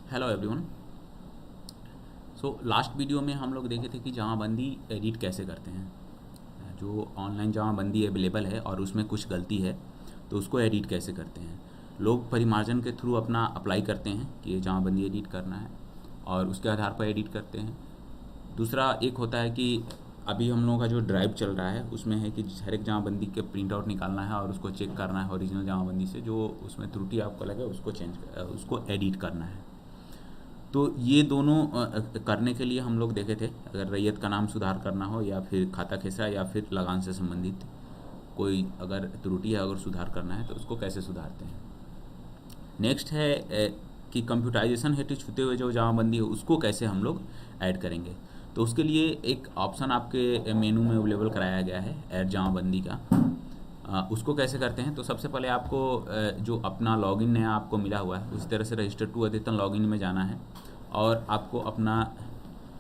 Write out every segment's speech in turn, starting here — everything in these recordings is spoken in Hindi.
Hello everyone. लास्ट वीडियो में हम लोग देखे थे कि जमाबंदी एडिट कैसे करते हैं। जो ऑनलाइन जमाबंदी अवेलेबल है और उसमें कुछ गलती है तो उसको एडिट कैसे करते हैं। लोग परिमार्जन के थ्रू अपना अप्लाई करते हैं कि ये जमाबंदी एडिट करना है और उसके आधार पर एडिट करते हैं। दूसरा एक होता है कि अभी हम लोगों का जो ड्राइव चल रहा है उसमें है कि हर एक जमाबंदी के प्रिंट आउट निकालना है और उसको चेक करना है ओरिजिनल जमाबंदी से, जो उसमें त्रुटि आपको लगे उसको एडिट करना है। तो ये दोनों करने के लिए हम लोग देखे थे, अगर रैयत का नाम सुधार करना हो या फिर खाता खेसरा या फिर लगान से संबंधित कोई अगर त्रुटि है, अगर सुधार करना है तो उसको कैसे सुधारते हैं। नेक्स्ट है कि कंप्यूटराइजेशन हेतु छूते हुए जो जमाबंदी है उसको कैसे हम लोग ऐड करेंगे। तो उसके लिए एक ऑप्शन आपके मेनू में अवेलेबल कराया गया है ऐड जमाबंदी का। उसको कैसे करते हैं तो सबसे पहले आपको जो अपना लॉगिन नया आपको मिला हुआ है उसी तरह से रजिस्टर टू अद्यतन लॉगिन में जाना है और आपको अपना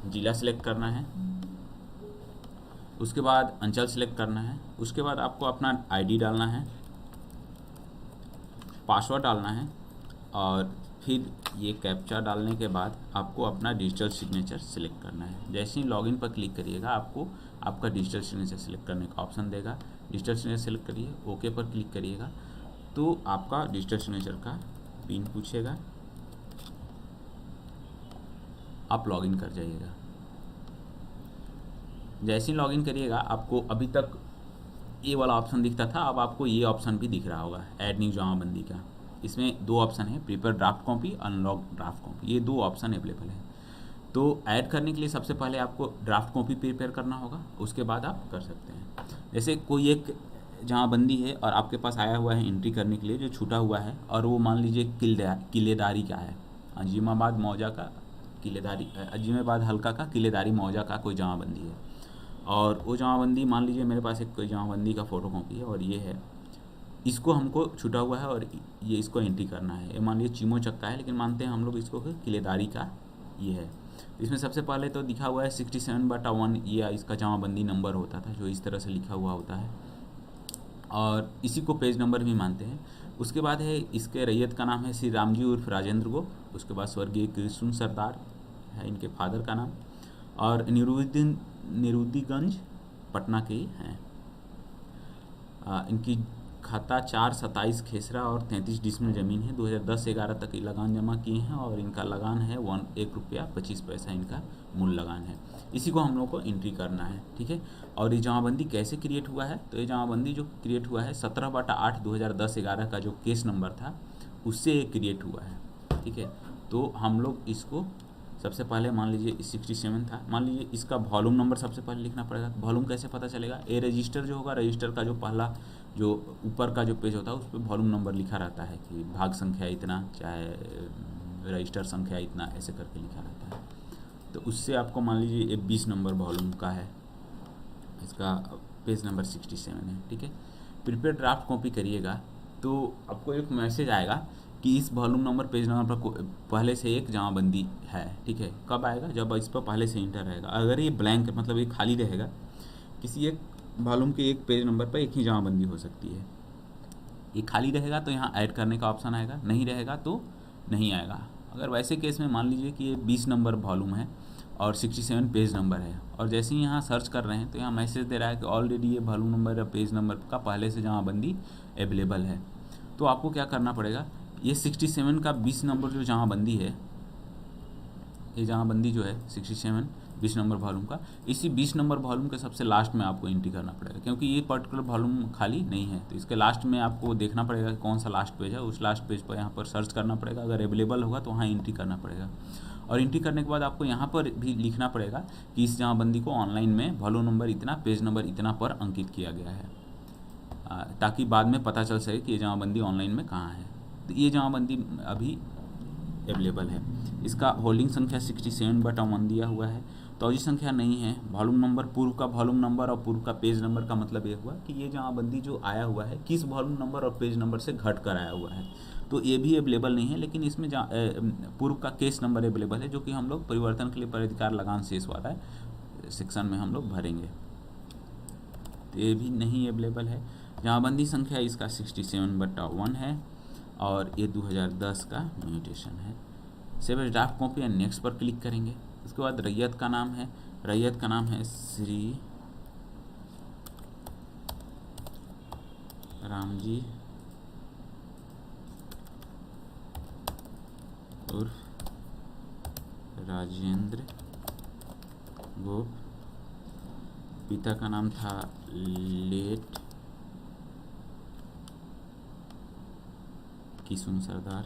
ज़िला सेलेक्ट करना है। उसके बाद अंचल सेलेक्ट करना है। उसके बाद आपको अपना आईडी डालना है, पासवर्ड डालना है और फिर ये कैप्चा डालने के बाद आपको अपना डिजिटल सिग्नेचर सेलेक्ट करना है। जैसे ही लॉगिन पर क्लिक करिएगा आपको आपका डिजिटल सिग्नेचर सेलेक्ट करने का ऑप्शन देगा। डिजिटल सिग्नेचर सेलेक्ट करिए, ओके पर क्लिक करिएगा तो आपका डिजिटल सिग्नेचर का पिन पूछेगा, आप लॉगिन कर जाइएगा। जैसे ही लॉगिन करिएगा आपको अभी तक ये वाला ऑप्शन दिखता था, अब आपको ये ऑप्शन भी दिख रहा होगा ऐड न्यू जमाबंदी का। इसमें दो ऑप्शन है, prepare draft copy, unlock draft copy, ये दो ऑप्शन अवेलेबल है। तो ऐड करने के लिए सबसे पहले आपको ड्राफ्ट कॉपी प्रिपेयर करना होगा, उसके बाद आप कर सकते हैं। जैसे कोई एक जमाबंदी है और आपके पास आया हुआ है एंट्री करने के लिए जो छूटा हुआ है और वो मान लीजिए किलेदारी का है, अजीमाबाद मौजा का किलेदारी, अजीमाबाद हल्का का किलेदारी मौजा का कोई जमाबंदी है और वो जमाबंदी मान लीजिए मेरे पास एक कोई जमाबंदी का फ़ोटो कॉपी है और ये है, इसको हमको छूटा हुआ है और ये इसको एंट्री करना है। ये मान लीजिए चीमो चक्का है लेकिन मानते हैं हम लोग इसको किलेदारी का ये है। इसमें सबसे पहले तो लिखा हुआ है 67/1, ये इसका जमाबंदी नंबर होता था जो इस तरह से लिखा हुआ होता है और इसी को पेज नंबर भी मानते हैं। उसके बाद है इसके रैयत का नाम है श्री रामजी उर्फ राजेंद्र गो। उसके बाद स्वर्गीय कृष्ण सरदार है इनके फादर का नाम और निरुद्दीगंज पटना के ही हैं। इनकी खाता 427 खेसरा और 33 डिसमिल ज़मीन है। 2010-11 तक ये लगान जमा किए हैं और इनका लगान है 1 रुपया 25 पैसा इनका मूल लगान है। इसी को हम लोग को एंट्री करना है, ठीक है। और ये जमाबंदी कैसे क्रिएट हुआ है तो ये जमाबंदी जो क्रिएट हुआ है 17/8 2010-11 का जो केस नंबर था उससे ये क्रिएट हुआ है, ठीक है। तो हम लोग इसको सबसे पहले मान लीजिए 67 था, मान लीजिए इसका वॉल्यूम नंबर सबसे पहले लिखना पड़ेगा। वॉल्यूम कैसे पता चलेगा, ए रजिस्टर जो होगा, रजिस्टर का जो पहला जो ऊपर का जो पेज होता है उस पर वॉल्यूम नंबर लिखा रहता है कि भाग संख्या इतना, चाहे रजिस्टर संख्या इतना, ऐसे करके लिखा रहता है। तो उससे आपको मान लीजिए ये 20 नंबर वॉल्यूम का है, इसका पेज नंबर 67 है, ठीक है। प्रिपेयर ड्राफ्ट कॉपी करिएगा तो आपको एक मैसेज आएगा कि इस वॉल्यूम नंबर पेज नंबर पर पहले से एक जमाबंदी है, ठीक है। कब आएगा, जब इस पर पहले से इंटर रहेगा। अगर ये ब्लैंक मतलब ये खाली रहेगा, किसी एक वॉल्यूम के एक पेज नंबर पर एक ही जमाबंदी हो सकती है, ये खाली रहेगा तो यहाँ ऐड करने का ऑप्शन आएगा, नहीं रहेगा तो नहीं आएगा। अगर वैसे केस में मान लीजिए कि ये 20 नंबर वॉल्यूम है और 67 पेज नंबर है और जैसे ही यहाँ सर्च कर रहे हैं तो यहाँ मैसेज दे रहा है कि ऑलरेडी ये वॉल्यूम नंबर या पेज नंबर का पहले से जमाबंदी अवेलेबल है। तो आपको क्या करना पड़ेगा, ये 67 का 20 नंबर जो जमाबंदी है, ये जमाबंदी जो है 67 20 नंबर वॉल्यूम का, इसी 20 नंबर वॉल्यूम के सबसे लास्ट में आपको एंट्री करना पड़ेगा क्योंकि ये पर्टिकुलर वॉल्यूम खाली नहीं है। तो इसके लास्ट में आपको देखना पड़ेगा कि कौन सा लास्ट पेज है, उस लास्ट पेज पर यहाँ पर सर्च करना पड़ेगा, अगर अवेलेबल होगा तो वहाँ एंट्री करना पड़ेगा। और एंट्री करने के बाद आपको यहाँ पर भी लिखना पड़ेगा कि इस जमाबंदी को ऑनलाइन में वॉल्यूम नंबर इतना, पेज नंबर इतना पर अंकित किया गया है, ताकि बाद में पता चल सके कि ये जमाबंदी ऑनलाइन में कहाँ है। तो ये जमाबंदी अभी अवेलेबल है। इसका होल्डिंग संख्या 67/1 दिया हुआ है, तौजी संख्या नहीं है। वॉल्यूम नंबर, पूर्व का वॉल्यूम नंबर और पूर्व का पेज नंबर का मतलब ये हुआ कि ये जमाबंदी जो आया हुआ है किस वॉल्यूम नंबर और पेज नंबर से घट कर आया हुआ है, तो ये भी अवेलेबल नहीं है। लेकिन इसमें पूर्व का केस नंबर अवेलेबल है जो कि हम लोग परिवर्तन के लिए प्राधिकार लगान शेष वाला है सेक्शन में हम लोग भरेंगे, तो ये भी नहीं अवेलेबल है। जमाबंदी संख्या इसका 67/1 है और ये 2010 का म्यूटेशन है। Save as draft copy and next पर क्लिक करेंगे। उसके बाद रैयत का नाम है, रैयत का नाम है श्री रामजी उर्फ राजेंद्र गोप, पिता का नाम था लेट किशुन सरदार,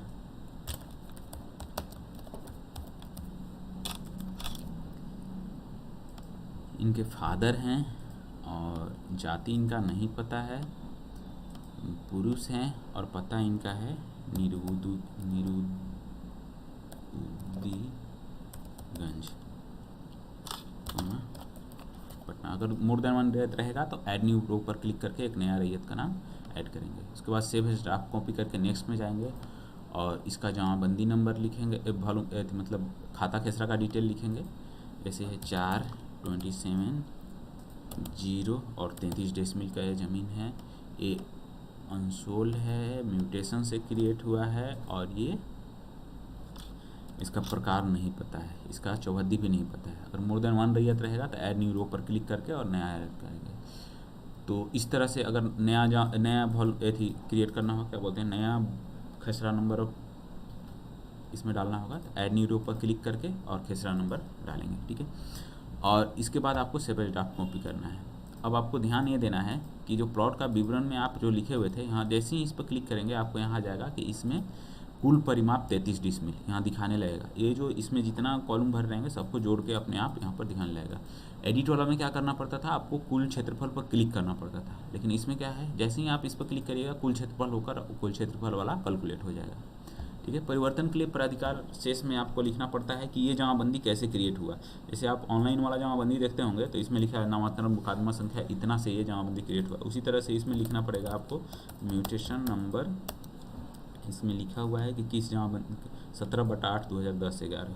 इनके फादर हैं और जाति इनका नहीं पता है, पुरुष हैं और पता इनका है निरुद्दीगंज पटना। अगर मोर देन वन रैयत रहेगा तो ऐड न्यू रो पर क्लिक करके एक नया रैयत का नाम ऐड करेंगे। उसके बाद सेव एज ड्राफ्ट कॉपी करके नेक्स्ट में जाएंगे और इसका जमाबंदी नंबर लिखेंगे, मतलब खाता खेसरा का डिटेल लिखेंगे, जैसे है 4/27/0 और 33 डेसिमल का ये ज़मीन है, ये अनसोल्ड है, म्यूटेशन से क्रिएट हुआ है और ये इसका प्रकार नहीं पता है, इसका चौहद्दी भी नहीं पता है। अगर मोर देन वन रैयत रहेगा तो ऐड न्यू रो पर क्लिक करके और नया ऐड करेंगे। तो इस तरह से अगर नया क्रिएट करना हो, क्या बोलते हैं, नया खेसरा नंबर इसमें डालना होगा तो ऐड न्यू रो पर क्लिक करके और खेसरा नंबर डालेंगे, ठीक है। और इसके बाद आपको सेव एज ड्राफ्ट कॉपी करना है। अब आपको ध्यान ये देना है कि जो प्लॉट का विवरण में आप जो लिखे हुए थे, यहाँ जैसे ही इस पर क्लिक करेंगे आपको यहाँ आ जाएगा कि इसमें कुल परिमाप 33 डिसमिल यहाँ दिखाने लगेगा। ये जो इसमें जितना कॉलम भर रहेंगे सबको जोड़ के अपने आप यहाँ पर दिखाने लगेगा। एडिट वाला में क्या करना पड़ता था, आपको कुल क्षेत्रफल पर क्लिक करना पड़ता था, लेकिन इसमें क्या है, जैसे ही आप इस पर क्लिक करिएगा कुल क्षेत्रफल होकर कुल क्षेत्रफल वाला कैलकुलेट हो जाएगा, ठीक है। परिवर्तन के लिए प्राधिकार शेष में आपको लिखना पड़ता है कि ये जमाबंदी कैसे क्रिएट हुआ। जैसे आप ऑनलाइन वाला जमाबंदी देखते होंगे तो इसमें लिखा है नामांतरण मुकदमा संख्या इतना से ये जमाबंदी क्रिएट हुआ, उसी तरह से इसमें लिखना पड़ेगा आपको म्यूटेशन नंबर, इसमें लिखा हुआ है कि किस जमाबंदी 17/8/2010-11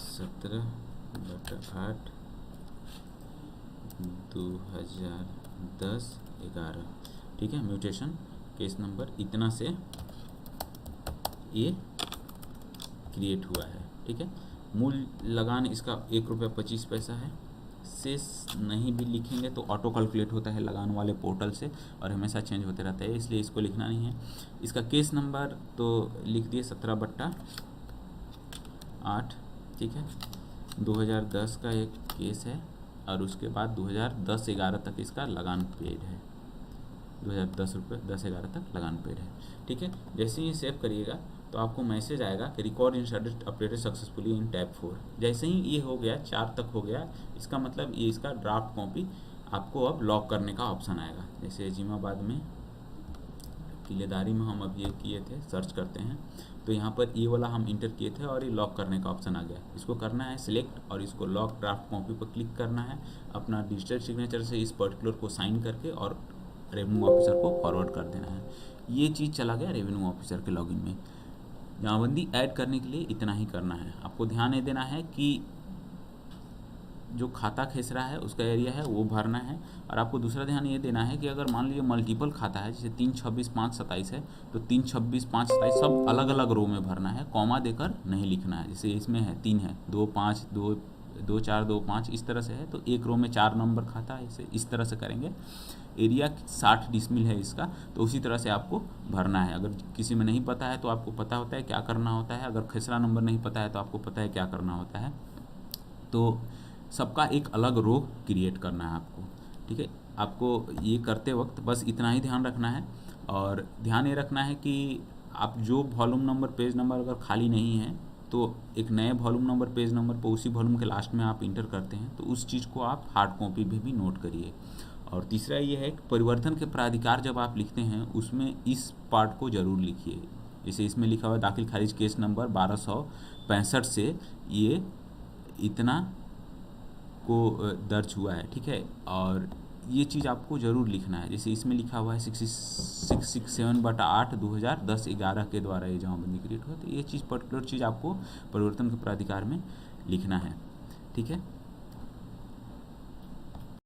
17/8/2010-11, ठीक है। म्यूटेशन केस नंबर इतना से ये क्रिएट हुआ है, ठीक है। मूल लगान इसका 1 रुपया 25 पैसा है। शेष नहीं भी लिखेंगे तो ऑटो कैलकुलेट होता है लगान वाले पोर्टल से और हमेशा चेंज होते रहता है, इसलिए इसको लिखना नहीं है। इसका केस नंबर तो लिख दिए 17/8, ठीक है। 2010 का एक केस है और उसके बाद 2010-11 तक इसका लगान पेड है, 2010 तक लगान पेड है, ठीक है। जैसे ही सेव करिएगा तो आपको मैसेज आएगा कि रिकॉर्ड इंसर्टेड अपडेटेड सक्सेसफुली इन टैब 4। जैसे ही ये हो गया 4 तक हो गया, इसका मतलब ये इसका ड्राफ्ट कॉपी आपको अब लॉक करने का ऑप्शन आएगा। जैसे अजीमाबाद में किलेदारी में हम अब ये किए थे, सर्च करते हैं तो यहाँ पर ये वाला हम इंटर किए थे और ये लॉक करने का ऑप्शन आ गया। इसको करना है सिलेक्ट और इसको लॉक ड्राफ्ट कॉपी पर क्लिक करना है, अपना डिजिटल सिग्नेचर से इस पर्टिकुलर को साइन करके और रेवेन्यू ऑफिसर को फॉरवर्ड कर देना है। ये चीज़ चला गया रेवेन्यू ऑफिसर के लॉगिन में। जमाबंदी ऐड करने के लिए इतना ही करना है। आपको ध्यान ये देना है कि जो खाता खेसरा है उसका एरिया है वो भरना है, और आपको दूसरा ध्यान ये देना है कि अगर मान लीजिए मल्टीपल खाता है, जैसे 3, 26, 5, 27 है तो 3, 26, 5, 27 सब अलग अलग रो में भरना है, कॉमा देकर नहीं लिखना है। जैसे इसमें है 3 है, 2, 5, 2, 4, 2, 5 इस तरह से है तो एक रो में 4 नंबर खाता है, इस तरह से करेंगे। एरिया 60 डिसमिल है इसका, तो उसी तरह से आपको भरना है। अगर किसी में नहीं पता है तो आपको पता होता है क्या करना होता है, अगर खेसरा नंबर नहीं पता है तो आपको पता है क्या करना होता है। तो सबका एक अलग रो क्रिएट करना है आपको, ठीक है। आपको ये करते वक्त बस इतना ही ध्यान रखना है, और ध्यान ये रखना है कि आप जो वॉल्यूम नंबर पेज नंबर अगर खाली नहीं है तो एक नए वॉल्यूम नंबर पेज नंबर पर उसी वॉल्यूम के लास्ट में आप इंटर करते हैं तो उस चीज़ को आप हार्ड कॉपी भी नोट करिए। और तीसरा ये है कि परिवर्तन के प्राधिकार जब आप लिखते हैं उसमें इस पार्ट को ज़रूर लिखिए। जैसे इसमें लिखा हुआ दाखिल खारिज केस नंबर 1265 से ये इतना को दर्ज हुआ है, ठीक है। और ये चीज़ आपको ज़रूर लिखना है। जैसे इसमें लिखा हुआ है 667/8/2010-11 के द्वारा ये जमाबंदी क्रिएट हुआ, तो ये चीज़ पर्टिकुलर चीज़ आपको परिवर्तन के प्राधिकार में लिखना है, ठीक है।